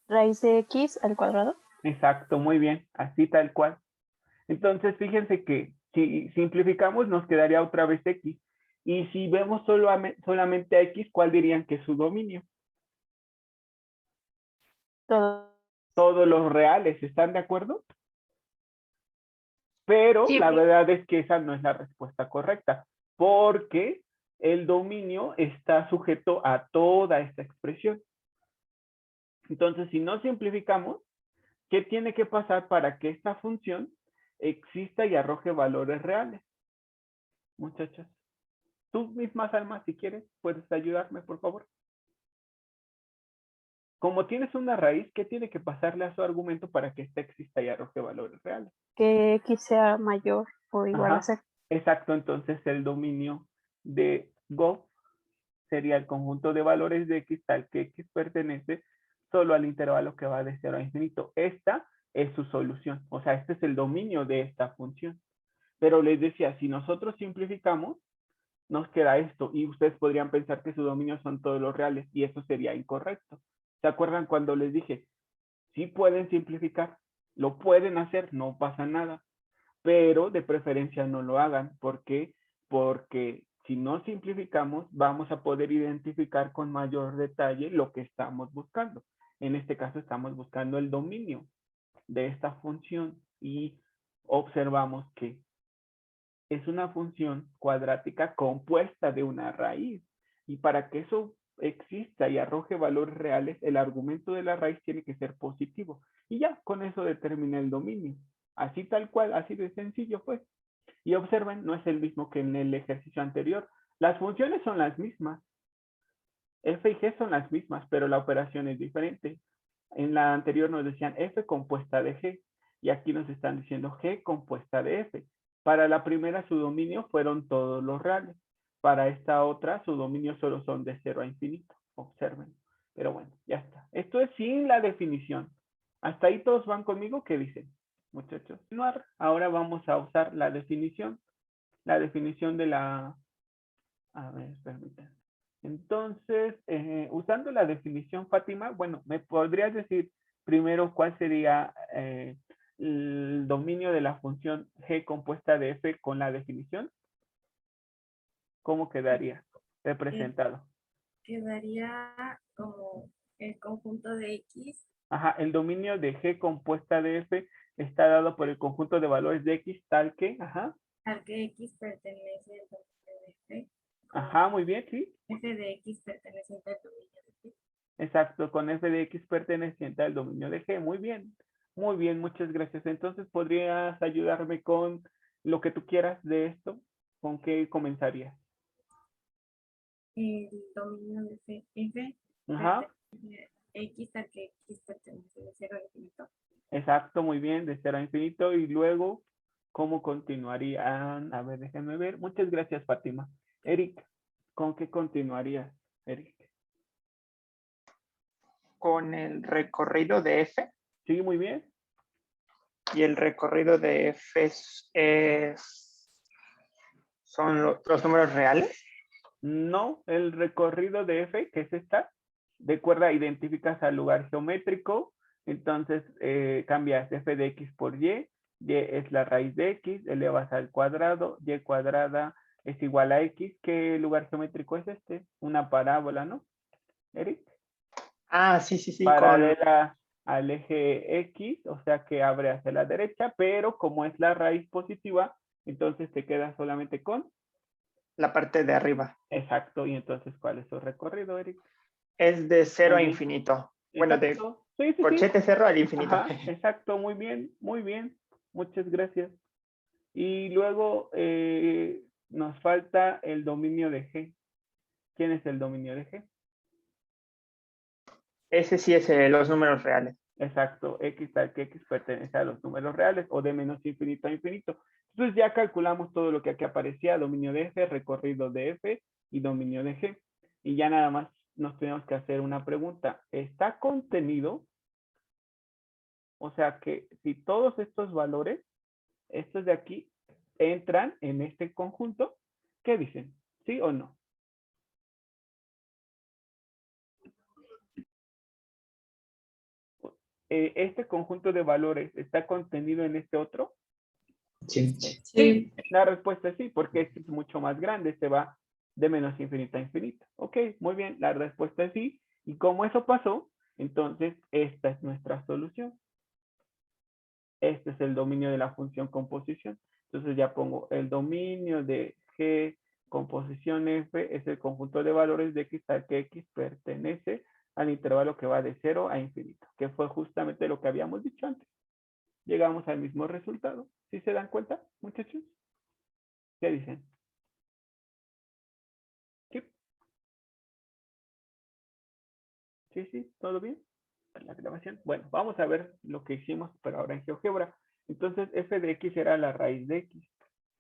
J: raíz de x al cuadrado.
A: exacto, muy bien, así tal cual. Entonces, fíjense que si simplificamos, nos quedaría otra vez x. Y si vemos solamente a x, ¿cuál dirían que es su dominio?
J: Todo.
A: Todos los reales, ¿están de acuerdo? Pero
F: Sí,
A: la verdad es que esa no es la respuesta correcta, porque el dominio está sujeto a toda esta expresión. Entonces, si no simplificamos, ¿qué tiene que pasar para que esta función exista y arroje valores reales? Muchachos, tú misma, Alma, si quieres, puedes ayudarme, por favor. Como tienes una raíz, ¿qué tiene que pasarle a su argumento para que ésta exista y arroje valores reales?
J: Que x sea mayor o igual a
A: Ajá,
J: 0.
A: exacto. Entonces el dominio de Goff sería el conjunto de valores de x tal que x pertenece solo al intervalo que va de 0 a infinito. Esta es su solución. O sea, este es el dominio de esta función. Pero les decía, si nosotros simplificamos, nos queda esto. Y ustedes podrían pensar que su dominio son todos los reales. Y eso sería incorrecto. ¿Se acuerdan cuando les dije? Sí pueden simplificar. Lo pueden hacer, no pasa nada. Pero de preferencia no lo hagan. ¿Por qué? Porque si no simplificamos, vamos a poder identificar con mayor detalle lo que estamos buscando. En este caso estamos buscando el dominio de esta función y observamos que es una función cuadrática compuesta de una raíz. Y para que eso exista y arroje valores reales, el argumento de la raíz tiene que ser positivo. Y ya, con eso determina el dominio. Así tal cual, así de sencillo fue. Y observen, no es el mismo que en el ejercicio anterior. Las funciones son las mismas. F y G son las mismas, pero la operación es diferente. En la anterior nos decían F compuesta de G, y aquí nos están diciendo G compuesta de F. Para la primera su dominio fueron todos los reales. Para esta otra su dominio solo son de 0 a infinito. Observen. Pero bueno, ya está. Esto es sin la definición. ¿Hasta ahí todos van conmigo? ¿Qué dicen, muchachos? Ahora vamos a usar la definición. La definición de la... A ver, permítanme. Entonces, usando la definición, Fátima, bueno, ¿me podrías decir primero cuál sería el dominio de la función G compuesta de F con la definición? ¿Cómo quedaría representado?
B: Quedaría como el conjunto de X.
A: Ajá, el dominio de G compuesta de F está dado por el conjunto de valores de X tal que, ajá.
B: Al que X pertenece al dominio de F.
A: Ajá, muy bien, sí.
B: F de X perteneciente al dominio de F.
A: Exacto, con F de X perteneciente al dominio de G. Muy bien, muchas gracias. Entonces, ¿podrías ayudarme con lo que tú quieras de esto? ¿Con qué comenzarías?
B: El dominio de F
A: Ajá,
B: pertenece a X al que X pertenece de 0 a infinito.
A: exacto, muy bien, de 0 a infinito. Y luego, ¿cómo continuarían? A ver, déjenme ver. Muchas gracias, Fátima. Eric, ¿con qué continuarías, Eric?
K: Con el recorrido de F,
A: Sí, muy bien.
K: y el recorrido de F son los números reales.
A: No, el recorrido de F, que es esta, recuerda, identificas al lugar geométrico, entonces cambias F de X por Y es la raíz de X, elevas al cuadrado, Y cuadrada es igual a X. ¿Qué lugar geométrico es este? Una parábola, ¿no, Eric?
K: Ah, sí, sí, sí,
A: Paralela al eje X, o sea que abre hacia la derecha, pero como es la raíz positiva, entonces te quedas solamente con
K: la parte de arriba.
A: exacto. Y entonces, ¿cuál es su recorrido, Eric?
K: Es de 0 a
A: Muy bien.
K: infinito. Bueno, de
A: Exacto. Sí, sí, sí.
K: corchete 0 al infinito.
A: Ajá, exacto, muy bien, muy bien. Muchas gracias. Y luego nos falta el dominio de G. ¿Quién es el dominio de G?
K: Ese sí es los números reales.
A: Exacto, x tal que x pertenece a los números reales o de menos infinito a infinito. Entonces ya calculamos todo lo que aquí aparecía, dominio de f, recorrido de f y dominio de g. Y ya nada más nos tenemos que hacer una pregunta. ¿Está contenido? O sea que si todos estos valores, estos de aquí, entran en este conjunto, ¿qué dicen? ¿Sí o no? ¿Este conjunto de valores está contenido en este otro?
E: Sí.
A: Sí, la respuesta es sí, porque este es mucho más grande, este va de menos infinito a infinito. Ok, muy bien, la respuesta es sí. Y como eso pasó, entonces esta es nuestra solución. Este es el dominio de la función composición. Entonces ya pongo el dominio de G composición F es el conjunto de valores de X tal que X pertenece al intervalo que va de 0 a infinito, que fue justamente lo que habíamos dicho antes. Llegamos al mismo resultado. ¿Sí se dan cuenta, muchachos? ¿Qué dicen? ¿Sí? ¿Sí, sí? ¿Todo bien? La grabación. Bueno, vamos a ver lo que hicimos, pero ahora en GeoGebra. Entonces, f de x era la raíz de x.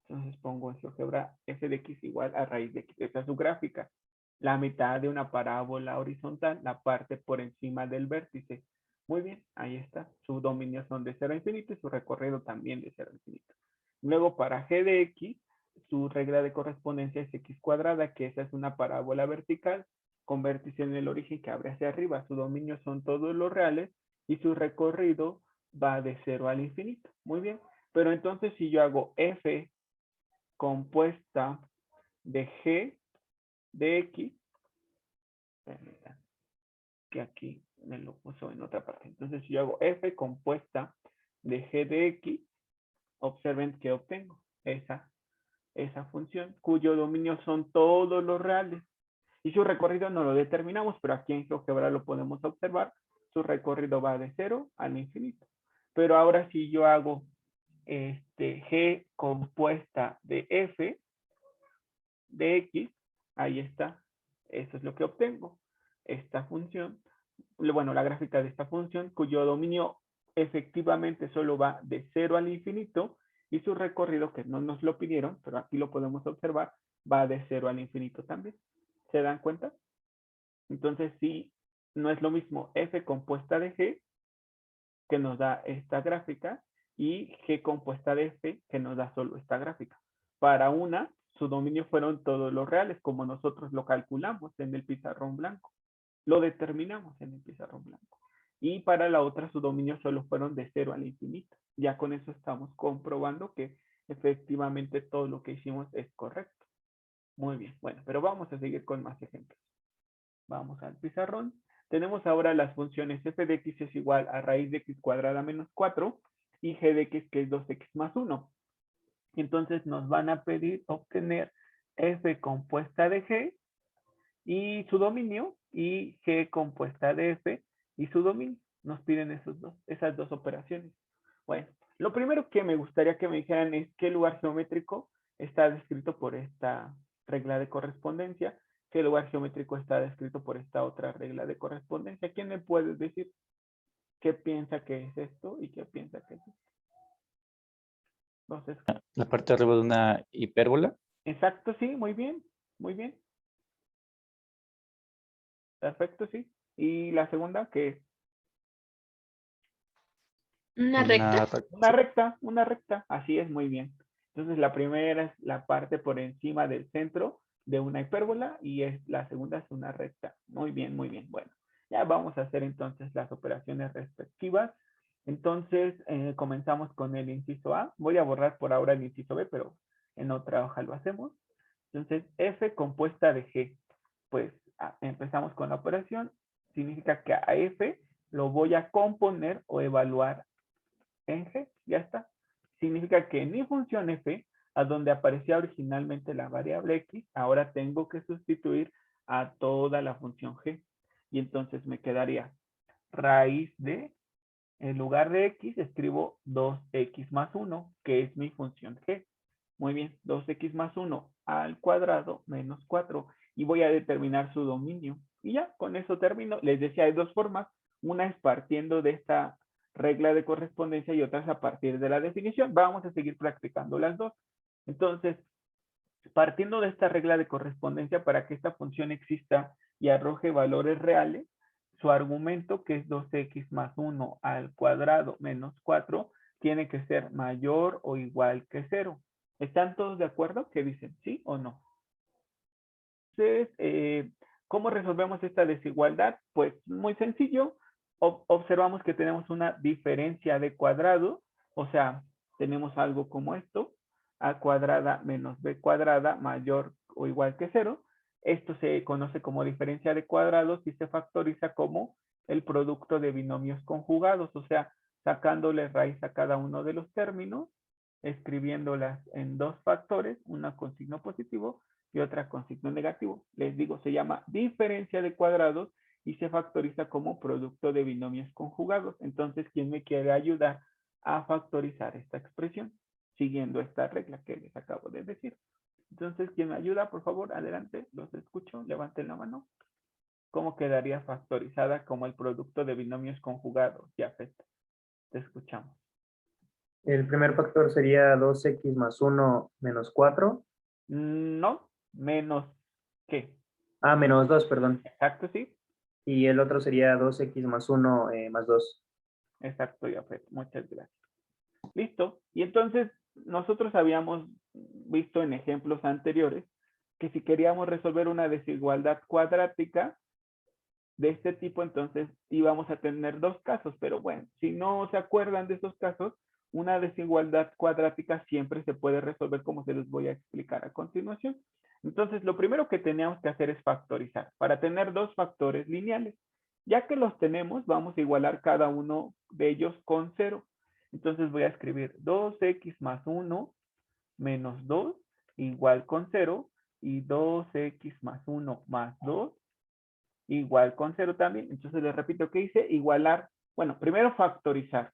A: Entonces pongo en GeoGebra f de x igual a raíz de x. Esa es su gráfica. La mitad de una parábola horizontal, la parte por encima del vértice. Muy bien, ahí está. Sus dominios son de 0 a infinito y su recorrido también de 0 a infinito. Luego para g de x, su regla de correspondencia es x cuadrada, que esa es una parábola vertical con vértice en el origen que abre hacia arriba. Su dominio son todos los reales y su recorrido va de 0 al infinito. Muy bien. Pero entonces si yo hago f compuesta de g de x, permítanme, que aquí me lo puso en otra parte. Entonces si yo hago f compuesta de g de x, observen que obtengo esa función cuyo dominio son todos los reales. Y su recorrido no lo determinamos, pero aquí en GeoGebra lo podemos observar. Su recorrido va de 0 al infinito. Pero ahora si yo hago G compuesta de F de X, ahí está. Eso es lo que obtengo. Esta función, bueno, la gráfica de esta función, cuyo dominio efectivamente solo va de 0 al infinito y su recorrido, que no nos lo pidieron, pero aquí lo podemos observar, va de 0 al infinito también. ¿Se dan cuenta? Entonces, sí, no es lo mismo f compuesta de g, que nos da esta gráfica, y g compuesta de f, que nos da solo esta gráfica. Para una, su dominio fueron todos los reales, como nosotros lo calculamos en el pizarrón blanco. Lo determinamos en el pizarrón blanco. Y para la otra, su dominio solo fueron de 0 al infinito. Ya con eso estamos comprobando que efectivamente todo lo que hicimos es correcto. Muy bien, bueno, pero vamos a seguir con más ejemplos. Vamos al pizarrón. Tenemos ahora las funciones f de x es igual a raíz de x cuadrada menos 4 y g de x que es 2x más 1. Entonces nos van a pedir obtener f compuesta de g y su dominio y g compuesta de f y su dominio. Nos piden esas dos operaciones. Bueno, lo primero que me gustaría que me dijeran es qué lugar geométrico está descrito por esta regla de correspondencia, qué lugar geométrico está descrito por esta otra regla de correspondencia. ¿Quién me puede decir qué piensa que es esto y qué piensa que es esto? Entonces,
C: La parte de arriba de una hipérbola.
A: exacto, sí, muy bien, muy bien. Perfecto, sí. ¿Y la segunda qué es?
F: ¿Una recta?
A: Una recta, así es, muy bien. Entonces la primera es la parte por encima del centro de una hipérbola y la segunda es una recta. Muy bien, muy bien. Bueno, ya vamos a hacer entonces las operaciones respectivas. Entonces comenzamos con el inciso A. Voy a borrar por ahora el inciso B, pero en otra hoja lo hacemos. Entonces F compuesta de G. Pues empezamos con la operación. Significa que a F lo voy a componer o evaluar en G, ya está. Significa que en mi función f, a donde aparecía originalmente la variable x, ahora tengo que sustituir a toda la función g. Y entonces me quedaría raíz de, en lugar de x, escribo 2x más 1, que es mi función g. Muy bien, 2x más 1 al cuadrado menos 4. Y voy a determinar su dominio. Y ya, con eso termino. Les decía, hay dos formas. Una es partiendo de esta regla de correspondencia y otra es a partir de la definición. Vamos a seguir practicando las dos. Entonces, partiendo de esta regla de correspondencia, para que esta función exista y arroje valores reales, su argumento, que es 2x más 1 al cuadrado menos 4, tiene que ser mayor o igual que 0. ¿Están todos de acuerdo? ¿Qué dicen? ¿Sí o no? Entonces, ¿cómo resolvemos esta desigualdad? Pues muy sencillo. Observamos que tenemos una diferencia de cuadrado, o sea, tenemos algo como esto, a cuadrada menos b cuadrada mayor o igual que 0. Esto se conoce como diferencia de cuadrados y se factoriza como el producto de binomios conjugados, o sea, sacándole raíz a cada uno de los términos, escribiéndolas en dos factores, una con signo positivo y otra con signo negativo. Les digo, se llama diferencia de cuadrados y se factoriza como producto de binomios conjugados. Entonces, ¿quién me quiere ayudar a factorizar esta expresión? Siguiendo esta regla que les acabo de decir. Entonces, ¿quién me ayuda? Por favor, adelante, los escucho, levanten la mano. ¿Cómo quedaría factorizada como el producto de binomios conjugados? Ya, te escuchamos.
I: El primer factor sería 2x más 1 menos 4.
A: No, menos ¿qué?
I: Ah, menos 2, perdón.
A: Exacto, sí.
I: Y el otro sería 2x más 1 más 2.
A: Exacto, Jafet. Muchas gracias. Listo. Y entonces, nosotros habíamos visto en ejemplos anteriores que si queríamos resolver una desigualdad cuadrática de este tipo, entonces íbamos a tener dos casos. Pero bueno, si no se acuerdan de esos casos, una desigualdad cuadrática siempre se puede resolver como se les voy a explicar a continuación. Entonces, lo primero que teníamos que hacer es factorizar para tener dos factores lineales. Ya que los tenemos, vamos a igualar cada uno de ellos con 0. Entonces voy a escribir 2x más 1 menos 2 igual con 0 y 2x más 1 más 2 igual con 0 también. Entonces les repito que hice igualar, bueno, primero factorizar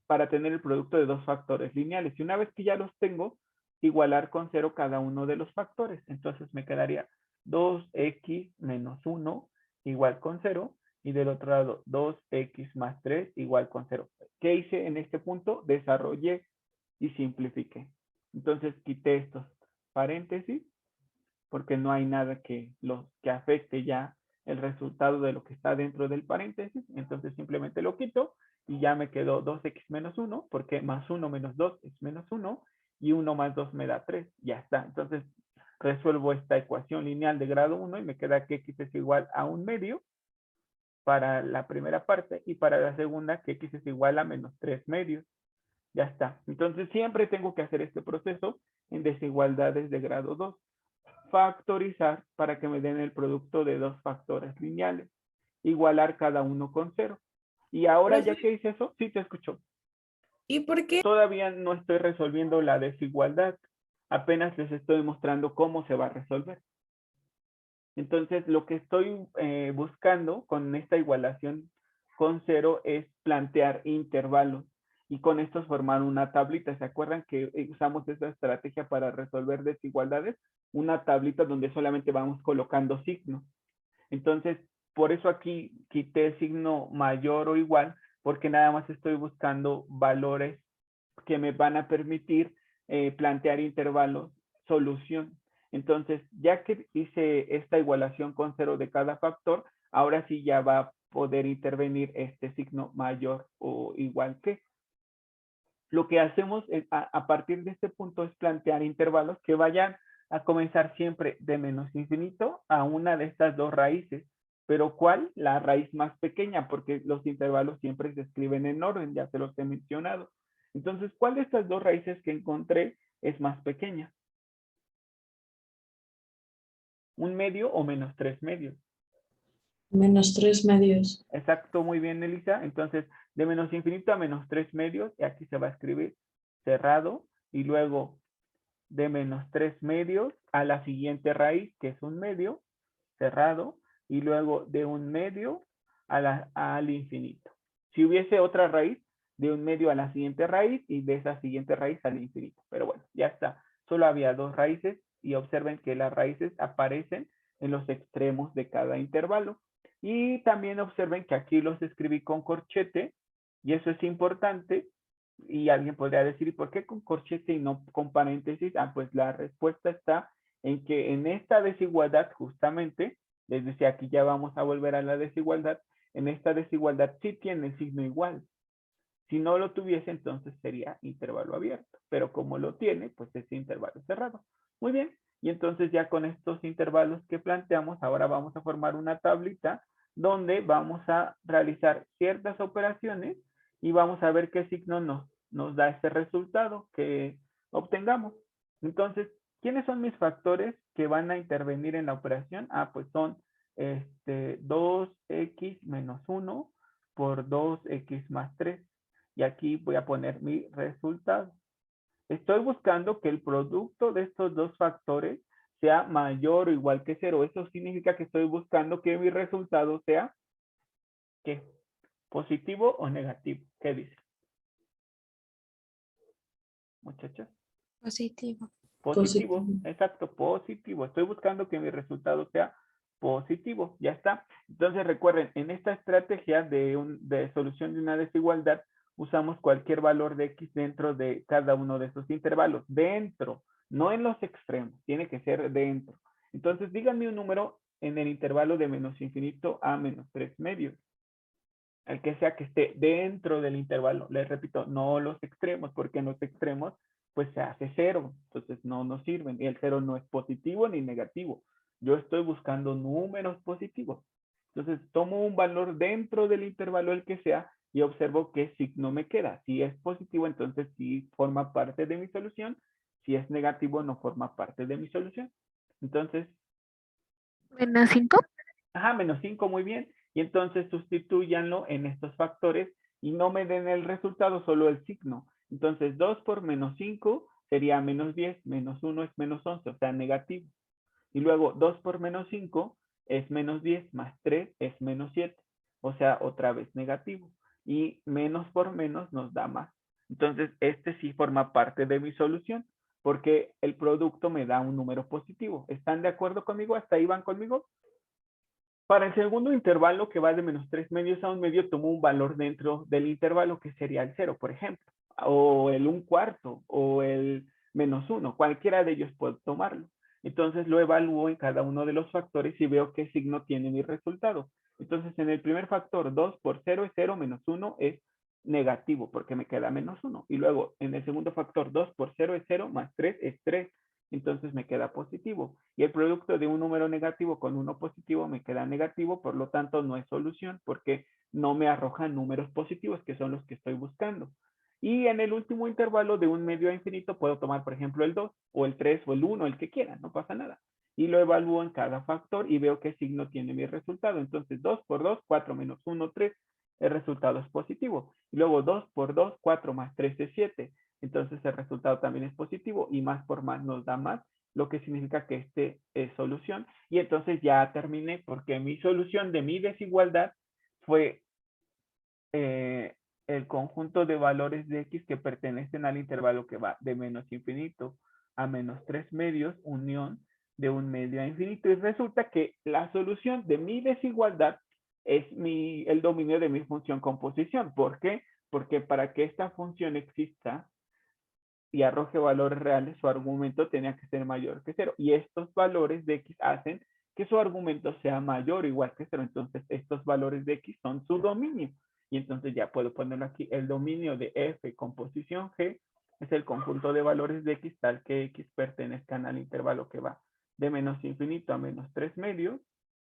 A: para tener el producto de dos factores lineales. Y una vez que ya los tengo, igualar con 0 cada uno de los factores. Entonces me quedaría 2x menos 1 igual con 0. Y del otro lado, 2x más 3 igual con 0. ¿Qué hice en este punto? Desarrollé y simplifiqué. Entonces quité estos paréntesis porque no hay nada que afecte ya el resultado de lo que está dentro del paréntesis. Entonces simplemente lo quito y ya me quedó 2x menos 1 porque más 1 menos 2 es menos 1 y 1 más 2 me da 3. Ya está. Entonces resuelvo esta ecuación lineal de grado 1 y me queda que x es igual a 1 medio para la primera parte y para la segunda que x es igual a menos 3 medios. Ya está. Entonces siempre tengo que hacer este proceso en desigualdades de grado 2. Factorizar para que me den el producto de dos factores lineales. Igualar cada uno con 0. Y ahora ya que hice eso, sí te escucho.
G: ¿Y por qué?
A: Todavía no estoy resolviendo la desigualdad. Apenas les estoy mostrando cómo se va a resolver. Entonces, lo que estoy buscando con esta igualación con 0 es plantear intervalos y con estos formar una tablita. ¿Se acuerdan que usamos esta estrategia para resolver desigualdades? Una tablita donde solamente vamos colocando signos. Entonces, por eso aquí quité el signo mayor o igual, porque nada más estoy buscando valores que me van a permitir plantear intervalos, solución. Entonces, ya que hice esta igualación con 0 de cada factor, ahora sí ya va a poder intervenir este signo mayor o igual que. Lo que hacemos a partir de este punto es plantear intervalos que vayan a comenzar siempre de menos infinito a una de estas dos raíces. Pero ¿cuál? La raíz más pequeña, porque los intervalos siempre se escriben en orden, ya se los he mencionado. Entonces, ¿cuál de estas dos raíces que encontré es más pequeña? ¿Un medio o menos 3 medios?
E: Menos 3 medios.
A: Exacto, muy bien, Elisa. Entonces, de menos infinito a menos 3 medios, y aquí se va a escribir cerrado, y luego de menos 3 medios a la siguiente raíz, que es un medio, cerrado, y luego de un medio al infinito. Si hubiese otra raíz, de un medio a la siguiente raíz y de esa siguiente raíz al infinito. Pero bueno, ya está. Solo había dos raíces y observen que las raíces aparecen en los extremos de cada intervalo. Y también observen que aquí los escribí con corchete, y eso es importante. Y alguien podría decir, ¿y por qué con corchete y no con paréntesis? Ah, pues la respuesta está en que en esta desigualdad, justamente, les decía, aquí ya vamos a volver a la desigualdad, en esta desigualdad sí tiene el signo igual. Si no lo tuviese, entonces sería intervalo abierto, pero como lo tiene, pues es intervalo cerrado. Muy bien, y entonces ya con estos intervalos que planteamos, ahora vamos a formar una tablita donde vamos a realizar ciertas operaciones y vamos a ver qué signo nos da este resultado que obtengamos. Entonces, ¿quiénes son mis factores que van a intervenir en la operación? Ah, pues son 2x menos 1 por 2x más 3. Y aquí voy a poner mi resultado. Estoy buscando que el producto de estos dos factores sea mayor o igual que 0. Eso significa que estoy buscando que mi resultado sea, ¿qué? ¿Positivo o negativo? ¿Qué dice? Muchachos.
B: Positivo.
A: Positivo, exacto, positivo. Estoy buscando que mi resultado sea positivo. Ya está. Entonces recuerden, en esta estrategia de solución de una desigualdad, usamos cualquier valor de x dentro de cada uno de esos intervalos. Dentro, no en los extremos. Tiene que ser dentro. Entonces díganme un número en el intervalo de menos infinito a menos 3 medios. El que sea que esté dentro del intervalo. Les repito, no los extremos, porque en los extremos pues se hace 0. Entonces no nos sirven. Y el 0 no es positivo ni negativo. Yo estoy buscando números positivos. Entonces tomo un valor dentro del intervalo, el que sea, y observo qué signo me queda. Si es positivo, entonces sí forma parte de mi solución. Si es negativo, no forma parte de mi solución. Entonces,
J: Menos 5.
A: ajá, menos 5, muy bien. Y entonces sustituyanlo en estos factores y no me den el resultado, solo el signo. Entonces 2 por menos 5 sería menos 10, menos 1 es menos 11, o sea, negativo. Y luego 2 por menos 5 es menos 10, más 3 es menos 7, o sea, otra vez negativo. Y menos por menos nos da más. Entonces este sí forma parte de mi solución, porque el producto me da un número positivo. ¿Están de acuerdo conmigo? ¿Hasta ahí van conmigo? Para el segundo intervalo, que va de menos 3 medios a 1 medio, tomo un valor dentro del intervalo que sería el 0, por ejemplo, o el 1/4, o el menos 1, cualquiera de ellos puedo tomarlo. Entonces lo evalúo en cada uno de los factores y veo qué signo tiene mi resultado. Entonces en el primer factor, 2 por 0 es 0, menos 1 es negativo, porque me queda menos 1. Y luego en el segundo factor, 2 por 0 es 0, más 3 es 3. Entonces me queda positivo. Y el producto de un número negativo con uno positivo me queda negativo, por lo tanto no es solución porque no me arroja números positivos, que son los que estoy buscando. Y en el último intervalo de un medio a infinito puedo tomar, por ejemplo, el 2 o el 3 o el 1, el que quiera, no pasa nada. Y lo evalúo en cada factor y veo qué signo tiene mi resultado. Entonces 2 por 2, 4 menos 1, 3. El resultado es positivo. Y luego 2 por 2, 4 más 3 es 7. Entonces el resultado también es positivo y más por más nos da más, lo que significa que este es solución. Y entonces ya terminé porque mi solución de mi desigualdad fue el conjunto de valores de x que pertenecen al intervalo que va de menos infinito a menos 3 medios, unión de un medio a infinito. Y resulta que la solución de mi desigualdad es el dominio de mi función composición. ¿Por qué? Porque para que esta función exista y arroje valores reales, su argumento tenía que ser mayor que 0. Y estos valores de x hacen que su argumento sea mayor o igual que 0. Entonces, estos valores de x son su dominio. Y entonces ya puedo ponerlo aquí. El dominio de f composición g es el conjunto de valores de x tal que x pertenezcan al intervalo que va de menos infinito a menos 3 medios,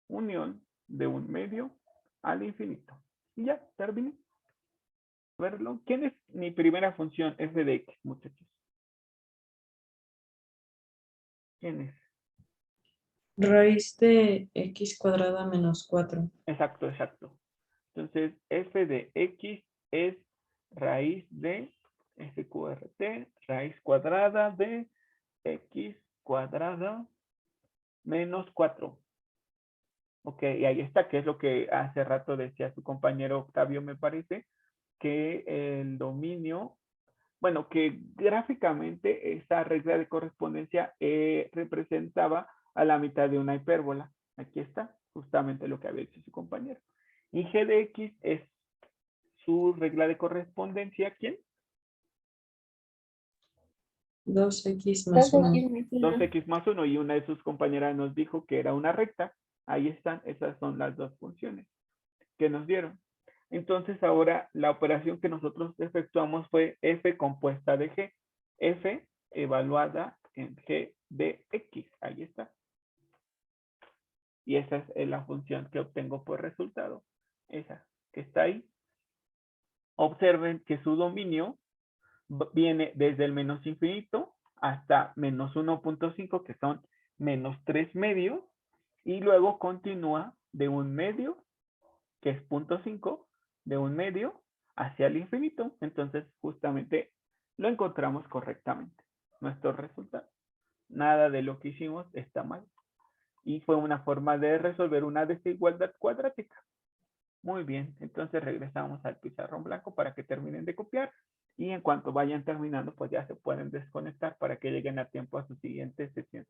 A: unión de un medio al infinito. Y ya, terminé. Verlo. ¿Quién es mi primera función f de x, muchachos? ¿Quién es?
E: Raíz de x cuadrada menos 4.
A: Exacto, exacto. Entonces, f de x es raíz de SQRT, raíz cuadrada de x cuadrada menos 4. Ok, y ahí está, que es lo que hace rato decía su compañero Octavio, me parece, que el dominio, bueno, que gráficamente esta regla de correspondencia representaba a la mitad de una hipérbola. Aquí está, justamente lo que había hecho su compañero. Y G de X es su regla de correspondencia, ¿quién?
E: 2x más 1.
A: 2x más 1, y una de sus compañeras nos dijo que era una recta. Ahí están, esas son las dos funciones que nos dieron. Entonces ahora la operación que nosotros efectuamos fue f compuesta de g, f evaluada en g de x, ahí está. Y esa es la función que obtengo por resultado, esa que está ahí. Observen que su dominio viene desde el menos infinito hasta menos 1.5, que son menos 3 medios, y luego continúa de un medio, que es 0.5, de un medio hacia el infinito. Entonces justamente lo encontramos correctamente, nuestro resultado. Nada de lo que hicimos está mal. Y fue una forma de resolver una desigualdad cuadrática. Muy bien, entonces regresamos al pizarrón blanco para que terminen de copiar. Y en cuanto vayan terminando, pues ya se pueden desconectar para que lleguen a tiempo a su siguiente sesión.